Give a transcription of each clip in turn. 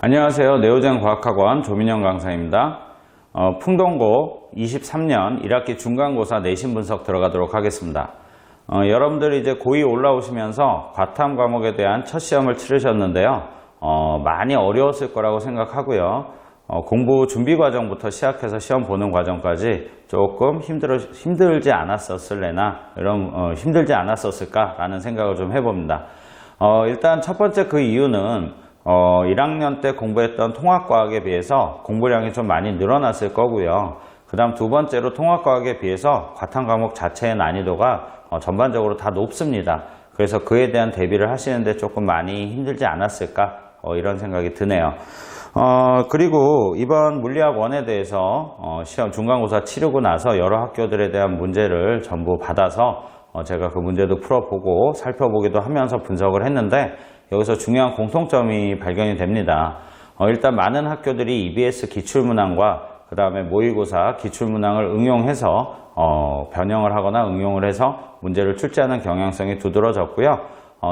안녕하세요. 네오젠 과학학원 조민영 강사입니다. 풍동고 23년 1학기 중간고사 내신 분석 들어가도록 하겠습니다. 여러분들이 이제 고2 올라오시면서 과탐 과목에 대한 첫 시험을 치르셨는데요. 많이 어려웠을 거라고 생각하고요. 공부 준비 과정부터 시작해서 시험 보는 과정까지 조금 힘들지 않았었을래나 힘들지 않았었을까라는 생각을 좀 해봅니다. 일단 첫 번째 그 이유는 1학년 때 공부했던 통합과학에 비해서 공부량이 좀 많이 늘어났을 거고요. 그 다음 두 번째로 통합과학에 비해서 과탐 과목 자체의 난이도가 전반적으로 다 높습니다. 그래서 그에 대한 대비를 하시는데 조금 많이 힘들지 않았을까 이런 생각이 드네요. 그리고 이번 물리학 1에 대해서 시험 중간고사 치르고 나서 여러 학교들에 대한 문제를 전부 받아서 제가 그 문제도 풀어보고 살펴보기도 하면서 분석을 했는데 여기서 중요한 공통점이 발견이 됩니다. 일단 많은 학교들이 EBS 기출문항과 그 다음에 모의고사 기출문항을 응용해서 변형을 하거나 응용을 해서 문제를 출제하는 경향성이 두드러졌고요.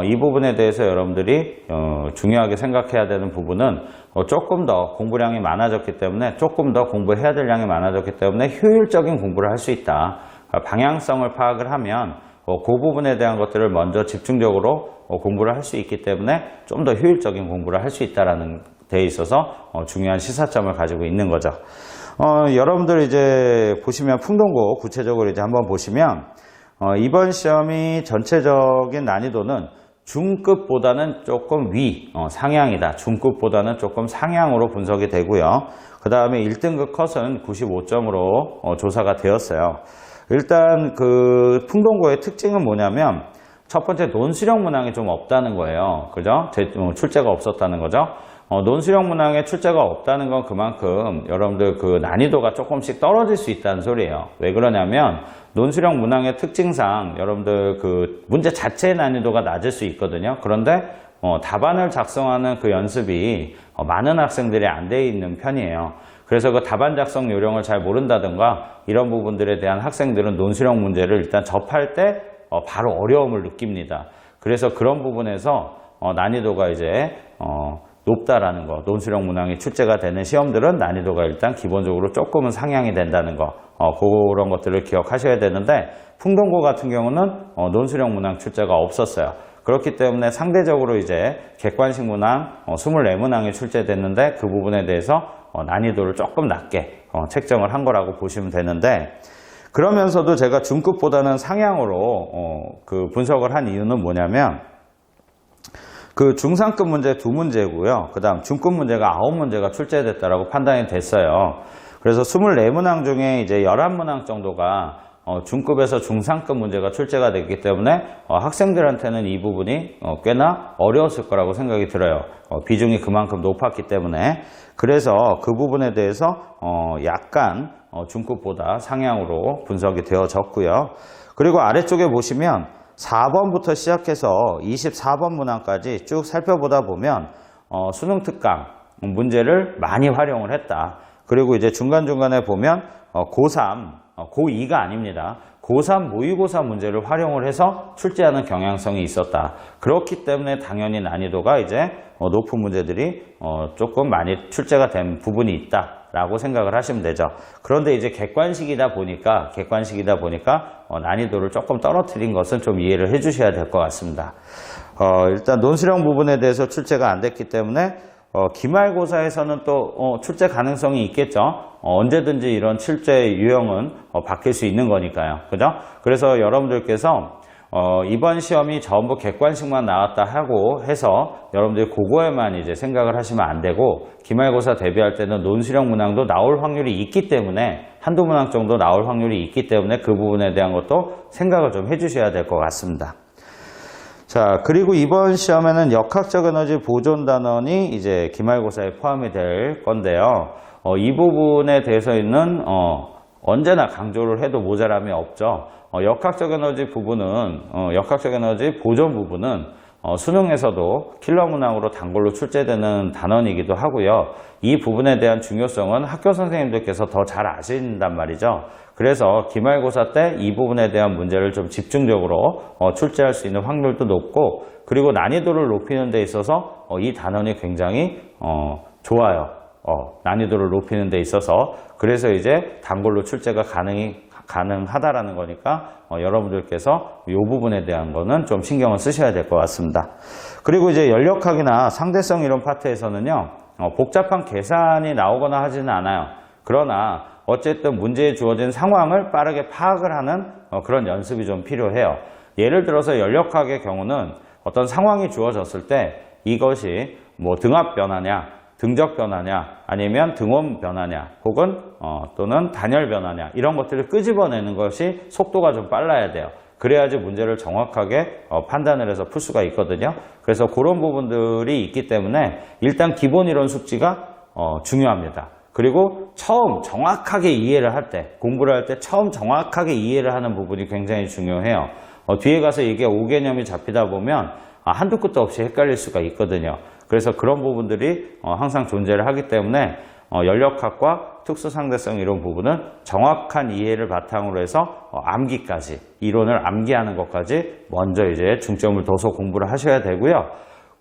이 부분에 대해서 여러분들이 중요하게 생각해야 되는 부분은 조금 더 공부량이 많아졌기 때문에 조금 더 공부해야 될 양이 많아졌기 때문에 효율적인 공부를 할 수 있다. 방향성을 파악을 하면 그 부분에 대한 것들을 먼저 집중적으로 공부를 할 수 있기 때문에 좀 더 효율적인 공부를 할 수 있다는 데 있어서 중요한 시사점을 가지고 있는 거죠. 여러분들 이제 보시면 풍동고 구체적으로 이제 한번 보시면 이번 시험이 전체적인 난이도는 중급보다는 조금 상향이다. 중급보다는 조금 상향으로 분석이 되고요. 그 다음에 1등급 컷은 95점으로 조사가 되었어요. 일단 그 풍동고의 특징은 뭐냐면 첫 번째 논술형 문항이 좀 없다는 거예요. 그죠? 출제가 없었다는 거죠. 논술형 문항에 출제가 없다는 건 그만큼 여러분들 그 난이도가 조금씩 떨어질 수 있다는 소리예요. 왜 그러냐면 논술형 문항의 특징상 여러분들 그 문제 자체의 난이도가 낮을 수 있거든요. 그런데 답안을 작성하는 그 연습이 많은 학생들이 안 돼 있는 편이에요. 그래서 그 답안 작성 요령을 잘 모른다든가 이런 부분들에 대한 학생들은 논술형 문제를 일단 접할 때 바로 어려움을 느낍니다. 그래서 그런 부분에서 난이도가 이제 높다라는 거, 논술형 문항이 출제가 되는 시험들은 난이도가 일단 기본적으로 조금은 상향이 된다는 거, 그런 것들을 기억하셔야 되는데 풍동고 같은 경우는 논술형 문항 출제가 없었어요. 그렇기 때문에 상대적으로 이제 객관식 문항 24문항이 출제됐는데 그 부분에 대해서 난이도를 조금 낮게 책정을 한 거라고 보시면 되는데, 그러면서도 제가 중급보다는 상향으로 그 분석을 한 이유는 뭐냐면 그 중상급 문제 2문제고요. 그 다음 중급 문제가 9문제가 출제됐다라고 판단이 됐어요. 그래서 24문항 중에 이제 11문항 정도가 중급에서 중상급 문제가 출제가 됐기 때문에 학생들한테는 이 부분이 꽤나 어려웠을 거라고 생각이 들어요. 비중이 그만큼 높았기 때문에. 그래서 그 부분에 대해서 약간 중급보다 상향으로 분석이 되어졌고요. 그리고 아래쪽에 보시면 4번부터 시작해서 24번 문항까지 쭉 살펴보다 보면 수능 특강 문제를 많이 활용을 했다. 그리고 이제 중간중간에 보면 고3, 고2가 아닙니다. 고3 모의고사 문제를 활용을 해서 출제하는 경향성이 있었다. 그렇기 때문에 당연히 난이도가 이제 높은 문제들이 조금 많이 출제가 된 부분이 있다라고 생각을 하시면 되죠. 그런데 이제 객관식이다 보니까 난이도를 조금 떨어뜨린 것은 좀 이해를 해 주셔야 될 것 같습니다. 일단 논술형 부분에 대해서 출제가 안 됐기 때문에 기말고사에서는 또 출제 가능성이 있겠죠. 언제든지 이런 출제 유형은 바뀔 수 있는 거니까요. 그죠? 그래서 여러분들께서 이번 시험이 전부 객관식만 나왔다 하고 해서 여러분들이 그거에만 이제 생각을 하시면 안 되고, 기말고사 대비할 때는 논술형 문항도 나올 확률이 있기 때문에, 한두 문항 정도 나올 확률이 있기 때문에 그 부분에 대한 것도 생각을 좀 해주셔야 될 것 같습니다. 자, 그리고 이번 시험에는 역학적 에너지 보존 단원이 이제 기말고사에 포함이 될 건데요. 이 부분에 대해서는 언제나 강조를 해도 모자람이 없죠. 역학적 에너지 부분은, 역학적 에너지 보존 부분은 수능에서도 킬러 문항으로 단골로 출제되는 단원이기도 하고요. 이 부분에 대한 중요성은 학교 선생님들께서 더 잘 아신단 말이죠. 그래서 기말고사 때 이 부분에 대한 문제를 좀 집중적으로 출제할 수 있는 확률도 높고, 그리고 난이도를 높이는 데 있어서 이 단원이 굉장히 좋아요. 난이도를 높이는 데 있어서. 그래서 이제 단골로 출제가 가능하다라는 거니까 여러분들께서 이 부분에 대한 거는 좀 신경을 쓰셔야 될 것 같습니다. 그리고 이제 연력학이나 상대성 이론 파트에서는요, 복잡한 계산이 나오거나 하지는 않아요. 그러나 어쨌든 문제에 주어진 상황을 빠르게 파악을 하는 그런 연습이 좀 필요해요. 예를 들어서 연력학의 경우는 어떤 상황이 주어졌을 때 이것이 뭐 등압 변화냐, 등적 변화냐, 아니면 등원 변화냐, 혹은 또는 단열 변화냐, 이런 것들을 끄집어내는 것이 속도가 좀 빨라야 돼요. 그래야지 문제를 정확하게 판단을 해서 풀 수가 있거든요. 그래서 그런 부분들이 있기 때문에 일단 기본 이론 숙지가 중요합니다. 그리고 처음 정확하게 이해를 할 때, 공부를 할 때 처음 정확하게 이해를 하는 부분이 굉장히 중요해요. 뒤에 가서 이게 오개념이 잡히다 보면 한두 끝도 없이 헷갈릴 수가 있거든요. 그래서 그런 부분들이 항상 존재를 하기 때문에 연력학과 특수상대성 이론 부분은 정확한 이해를 바탕으로 해서 암기까지, 이론을 암기하는 것까지 먼저 이제 중점을 둬서 공부를 하셔야 되고요.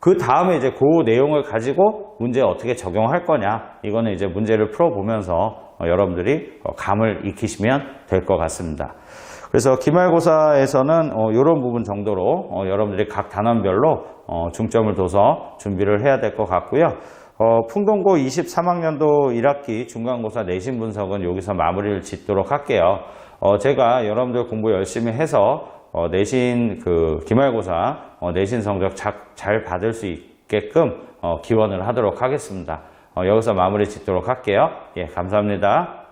그 다음에 이제 그 내용을 가지고 문제에 어떻게 적용할 거냐, 이거는 이제 문제를 풀어보면서 여러분들이 감을 익히시면 될 것 같습니다. 그래서 기말고사에서는 이런 부분 정도로 여러분들이 각 단원별로 중점을 둬서 준비를 해야 될 것 같고요. 풍동고 23학년도 1학기 중간고사 내신 분석은 여기서 마무리를 짓도록 할게요. 제가 여러분들 공부 열심히 해서 내신 기말고사 내신 성적 잘 받을 수 있게끔 기원을 하도록 하겠습니다. 여기서 마무리 짓도록 할게요. 예, 감사합니다.